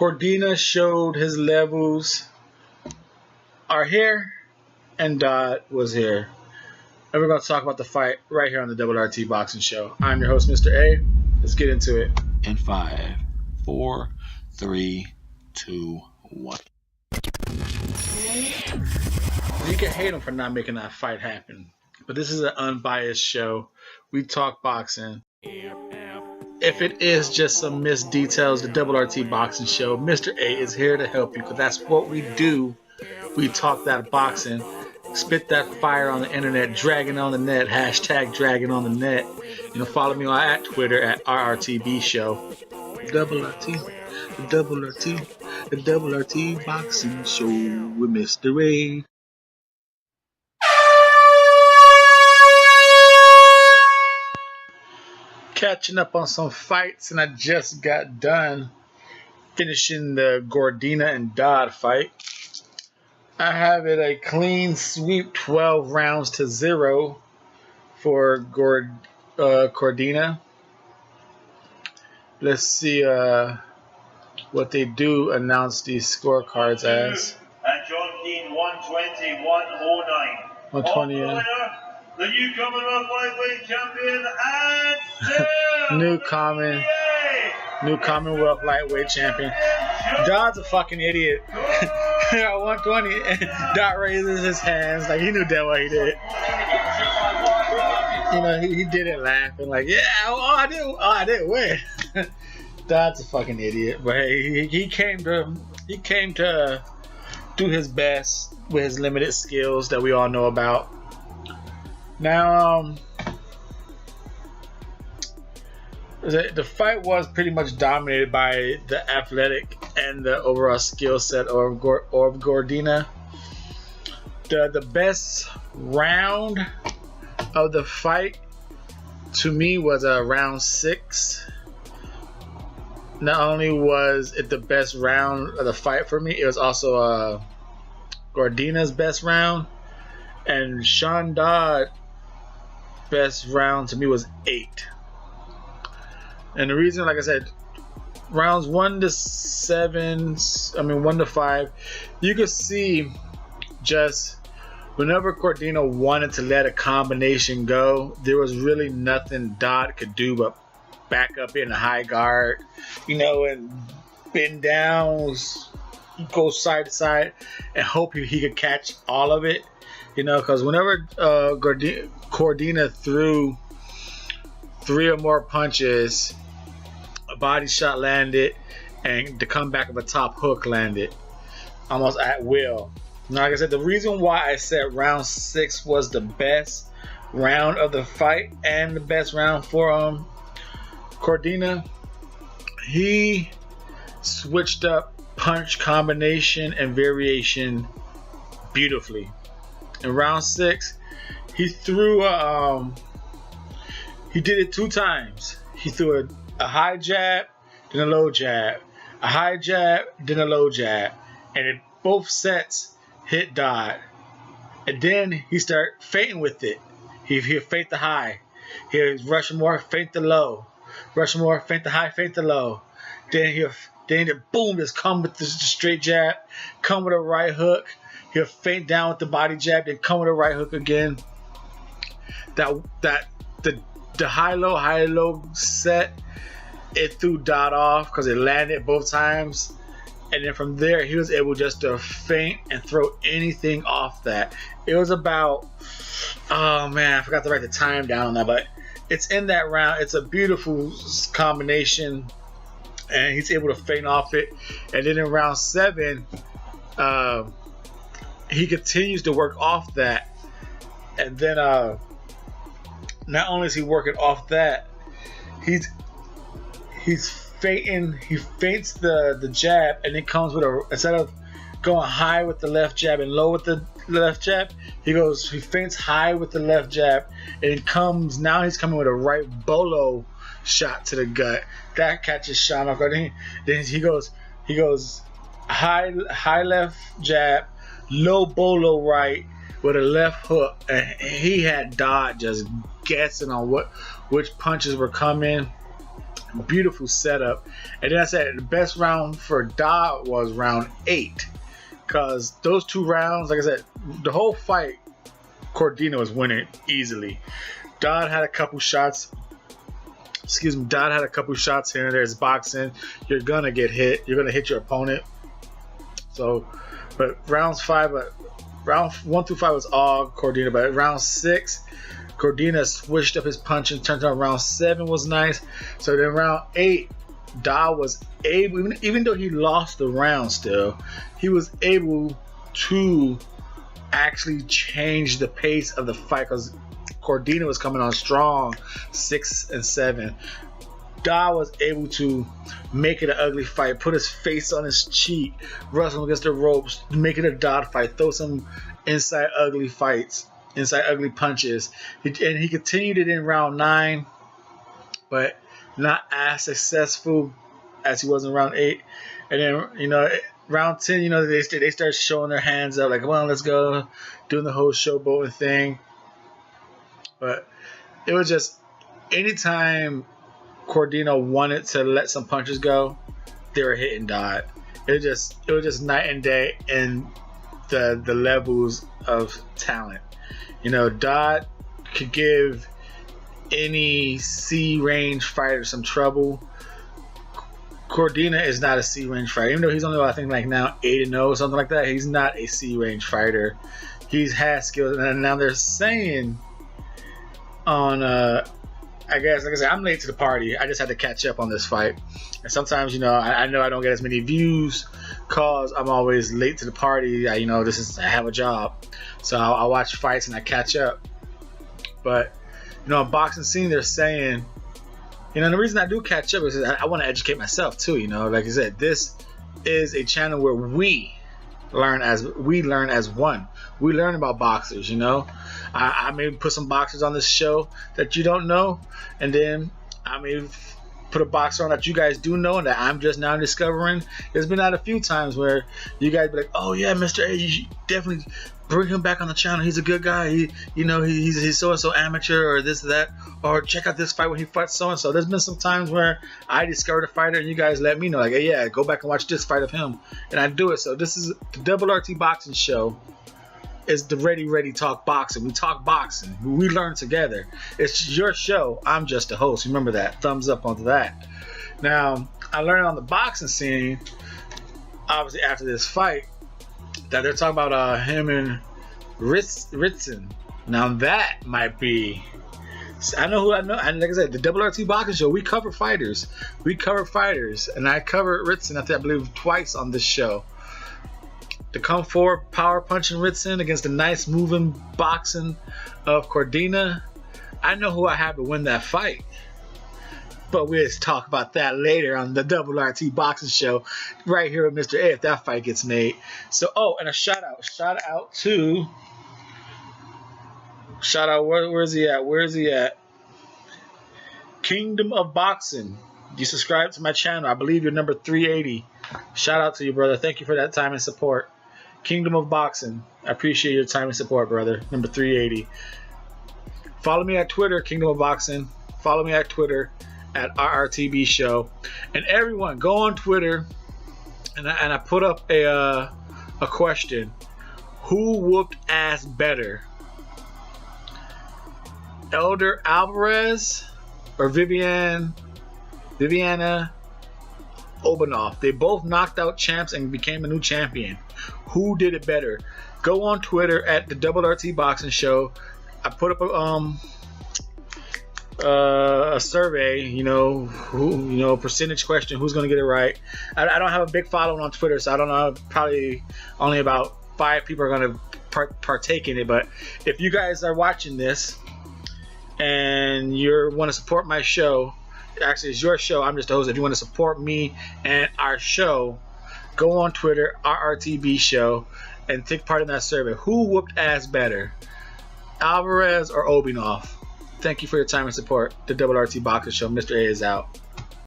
Cordina showed his levels are here, and Dodd was here. And we're going to talk about the fight right here on the Double RT Boxing Show. I'm your host, Mr.A. Let's get into it. In 5, 4, 3, 2, 1. You can hate him for not making that fight happen, but this is an unbiased show. We talk boxing. If it is just some missed details, the Double RT Boxing Show, Mr.A is here to help you, because that's what we do. We talk that boxing, spit that fire on the internet, dragging on the net, hashtag dragging on the net. You know, follow me at Twitter at RRTB Show. Double RT, the Double RT, the Double RT Boxing Show with Mr.A. Catching up on some fights, and I just got done finishing the Cordina and Dodd fight. I have it a clean sweep, 12 rounds to 0 for Cordina. Let's see what they do announce these scorecards as. And John Keane 120, 109. 120. The new Commonwealth lightweight champion and new Commonwealth lightweight champion. Dodd's a fucking idiot. At 120, Dodd raises his hands like he knew damn well he did. You know, he did it laughing like, yeah, I did win. Dodd's a fucking idiot, but hey, he came to do his best with his limited skills that we all know about. Now, the fight was pretty much dominated by the athletic and the overall skill set of Cordina. The best round of the fight to me was round 6. Not only was it the best round of the fight for me, it was also Cordina's best round, and Sean Dodd best round to me was 8. And the reason, like I said, rounds 1 to 5, you could see just whenever Cordina wanted to let a combination go, there was really nothing Dodd could do but back up in a high guard, you know, and bend down, go side to side, and hope he could catch all of it. You know, because whenever Cordina threw 3 or more punches, a body shot landed, and the comeback of a top hook landed almost at will. Now, like I said, the reason why I said round 6 was the best round of the fight and the best round for Cordina, he switched up punch combination and variation beautifully. In round 6, he threw he did it 2 times. He threw a high jab, then a low jab, a high jab, then a low jab, and in both sets hit Dodd. And then he started feinting with it. He'd feint the high. He'd rush more, feint the low. Rush more, feint the high, feint the low. Then boom, just come with the straight jab, come with a right hook. He'll feint down with the body jab, then come with a right hook again. The high-low set, it threw Dodd off because it landed both times. And then from there, he was able just to feint and throw anything off that. It was about, oh man, I forgot to write the time down on that, but it's in that round. It's a beautiful combination, and he's able to feint off it. And then in round 7, he continues to work off that, and then not only is he working off that, he's feinting. He feints the jab, and then comes with instead of going high with the left jab and low with the left jab, he feints high with the left jab, and he's coming with a right bolo shot to the gut that catches Sean off guard. Then he goes high left jab, low bolo right with a left hook, and he had Dodd just guessing on which punches were coming. Beautiful setup. And then I said the best round for Dodd was round 8, because those 2 rounds, like I said, the whole fight, Cordina was winning easily. Dodd had a couple shots. Dodd had a couple shots here and there. It's boxing. You're gonna get hit. You're gonna hit your opponent. So, but round 1 through 5 was all Cordina. But round 6, Cordina switched up his punching. Turned out round 7 was nice. So then round 8, Dodd was able, even though he lost the round, still he was able to actually change the pace of the fight, because Cordina was coming on strong, 6 and 7. Dodd was able to make it an ugly fight, put his face on his cheek, wrestle against the ropes, make it a Dodd fight, throw some inside ugly fights, inside ugly punches. And he continued it in round 9, but not as successful as he was in round 8. And then, round 10, they start showing their hands up, like, well, let's go, doing the whole showboating thing. But it was just, anytime Cordina wanted to let some punches go, they were hitting Dodd. It was just night and day in the levels of talent. Dodd could give any C-range fighter some trouble. Cordina is not a C-range fighter, even though he's only, I think, like now 8-0, something like that. He's not a C-range fighter. He's had skills, and now they're saying on I guess, like I said, I'm late to the party. I just had to catch up on this fight. And sometimes, I know I don't get as many views because I'm always late to the party. I have a job. So I watch fights and I catch up. But, in boxing scene, they're saying, the reason I do catch up is I want to educate myself too. Like I said, this is a channel where we learn as one. We learn about boxers. I may put some boxers on this show that you don't know, and then I may put a boxer on that you guys do know and that I'm just now discovering. There's been a few times where you guys be like, oh yeah, Mr.A, you should definitely bring him back on the channel. He's a good guy. He's so-and-so amateur, or this or that, or check out this fight when he fights so-and-so. There's been some times where I discovered a fighter and you guys let me know, like, hey, yeah, go back and watch this fight of him, and I do it. So this is the Double RT Boxing Show. It's the Ready Talk Boxing. We talk boxing. We learn together. It's your show. I'm just a host. Remember that. Thumbs up onto that. Now, I learned on the boxing scene, obviously after this fight, that they're talking about him and Ritson. Now that might be, I know who I know. And like I said, the Double RT Boxing Show, we cover fighters. And I covered Ritson, I believe, twice on this show. To come forward, power punching Ritson against the nice moving boxing of Cordina. I know who I have to win that fight. But we'll talk about that later on the Double RT Boxing Show right here with Mr.A if that fight gets made. So, and a shout out to, where's he at? Kingdom of Boxing. You subscribe to my channel. I believe you're number 380. Shout out to you, brother. Thank you for that time and support. Kingdom of Boxing. I appreciate your time and support, brother. Number 380. Follow me at Twitter, Kingdom of Boxing. Follow me at Twitter at RRTB Show. And everyone, go on Twitter. And I put up a question. Who whooped ass better? Elder Alvarez or Viviana Obanoff? They both knocked out champs and became a new champion. Who did it better? Go on Twitter at the Double RT Boxing Show. I put up a survey, percentage question, who's going to get it right. I don't have a big following on Twitter, so I don't know, probably only about 5 people are going to partake in it. But if you guys are watching this and you want to support my show, actually it's your show, I'm just a host. If you want to support me and our show, go on Twitter, RRTB Show, and take part in that survey. Who whooped ass better, Alvarez or Obanoff? Thank you for your time and support. The Double RT Boxing Show. Mr.A is out.